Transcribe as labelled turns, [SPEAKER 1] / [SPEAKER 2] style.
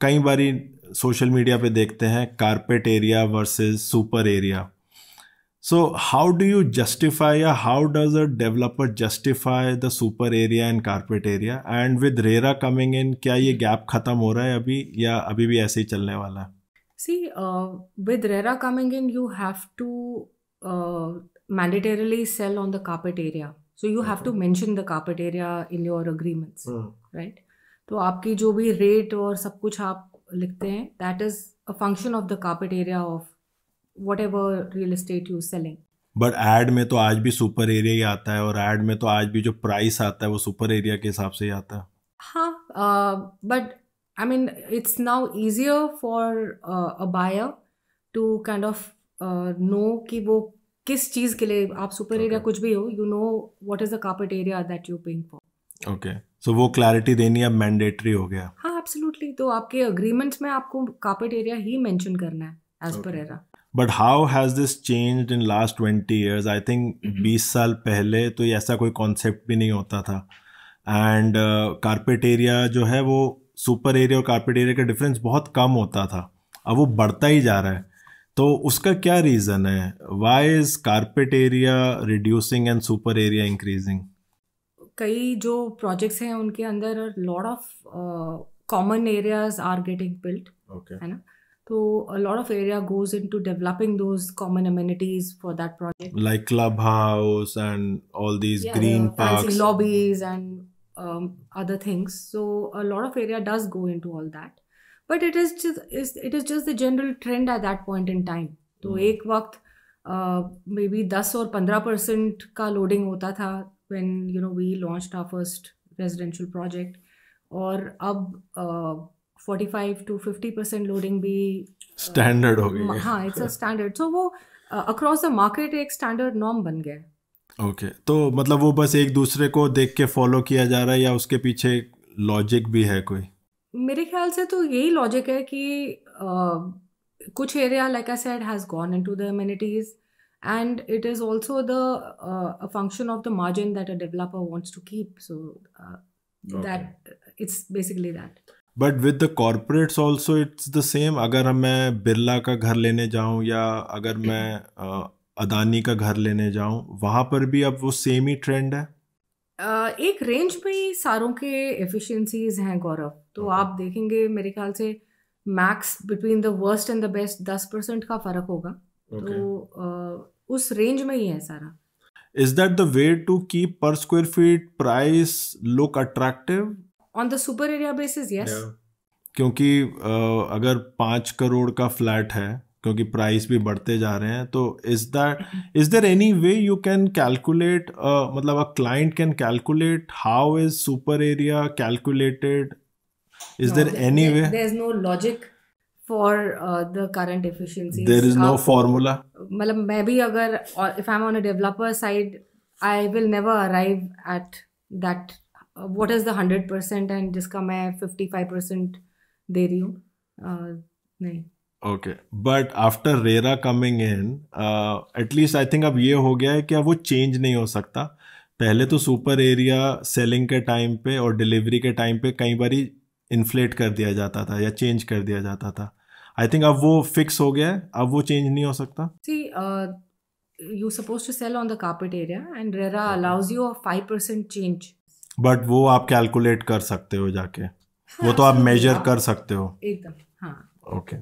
[SPEAKER 1] कई बारी social media पे देखते हैं carpet area versus super area. So how do you justify, या how does a developer justify the super area and carpet area? And with RERA coming in, क्या ये gap खत्म हो रहा है अभी, या अभी भी ऐसे ही चलने वाला है?
[SPEAKER 2] See, with RERA coming in, you have to mandatorily sell on the carpet area. So you have to mention the carpet area in your agreements, right? तो आपकी जो भी रेट और सब कुछ आप लिखते हैं, that is a function of the carpet area of whatever real estate you're selling.
[SPEAKER 1] But ad में तो आज भी सुपर एरिया ही आता है, और एड में तो आज भी जो प्राइस आता है वो सुपर एरिया के हिसाब से ही आता है.
[SPEAKER 2] हाँ, but I mean, it's now easier for a buyer to kind of know कि वो किस चीज़ के लिए आप सुपर एरिया कुछ भी हो, you know what is the carpet area that you're paying for.
[SPEAKER 1] Okay, so वो क्लैरिटी देनी अब मैंडेटरी हो गया.
[SPEAKER 2] हाँ, एब्सोल्युटली. तो आपके अग्रीमेंट्स में आपको कार्पेट एरिया ही मेंशन करना है as per RERA.
[SPEAKER 1] But how has this changed in last 20 years? I think 20 साल पहले तो ऐसा कोई कॉन्सेप्ट भी नहीं होता था. एंड कारपेट एरिया जो है वो सुपर एरिया और कारपेट एरिया का डिफरेंस बहुत कम होता था. अब वो बढ़ता ही जा रहा है. तो उसका क्या रीज़न है? Why is carpet area reducing and super area increasing?
[SPEAKER 2] कई जो प्रोजेक्ट्स हैं उनके अंदर lot of common areas are getting built, है ना. तो a lot of area goes into developing those common amenities for that project,
[SPEAKER 1] like clubhouse and all these green parks,
[SPEAKER 2] fancy lobbies and other things. So a lot of area does go into all that, but it is just the general trend at that point in time. तो एक वक्त maybe 10 और 15% का loading होता था when we launched our first residential project, और अब 45 to 50% loading भी
[SPEAKER 1] स्टैंडर्ड हो गई है.
[SPEAKER 2] हाँ, इट्स अ स्टैंडर्ड. सो वो अक्रॉस द मार्केट एक स्टैंडर्ड नॉर्म बन गया है.
[SPEAKER 1] ओके, तो मतलब वो बस एक दूसरे को देख के फॉलो किया जा रहा है, या उसके पीछे लॉजिक भी है कोई?
[SPEAKER 2] मेरे ख्याल से तो यही लॉजिक है कि कुछ area like I said has gone into the amenities, and it is also the function of the margin that a developer wants to keep. So that it's basically that.
[SPEAKER 1] But with the corporates also it's the same. अगर मैं बिरला का घर लेने जाऊं, या अगर मैं अदानी का घर लेने जाऊं, वहां पर भी अब वो सेम ही ट्रेंड है.
[SPEAKER 2] एक रेंज में ही सारों के एफिशिएंसीज हैं गौरव. तो आप देखेंगे मेरे ख्याल से max between the worst and the best 10% का फर्क होगा. तो उस रेंज में ही है सारा.
[SPEAKER 1] Is that the way to keep per square feet price look attractive?
[SPEAKER 2] On the super area basis, yes.
[SPEAKER 1] क्योंकि अगर 5 करोड़ का फ्लैट है, क्योंकि प्राइस भी बढ़ते जा रहे हैं, तो is there any way you can calculate, मतलब a client can calculate how is super area calculated? Is there any way?
[SPEAKER 2] There is no logic for the current efficiencies.
[SPEAKER 1] There is no formula.
[SPEAKER 2] मतलब मैं भी अगर if I'm on a developer side, I will never arrive at that. What is the 100% and जिसका मैं 55% दे रही हूँ, नहीं.
[SPEAKER 1] Okay, but after RERA coming in, at least I think अब ये हो गया है कि अब वो चेंज नहीं हो सकता. पहले तो सुपर एरिया सेलिंग के टाइम पे और डिलीवरी के टाइम पे कई बारी इन्फ्लेट कर दिया जाता था या चेंज कर दिया जाता था. आई थिंक अब वो फिक्स हो गया है, अब वो चेंज नहीं हो सकता.
[SPEAKER 2] See, you're supposed to sell on the carpet area and RERA allows you a 5% change.
[SPEAKER 1] But वो आप कैलकुलेट कर सकते हो जाके. हाँ, वो तो आप मेजर कर सकते हो
[SPEAKER 2] एकदम. हाँ.
[SPEAKER 1] ओके.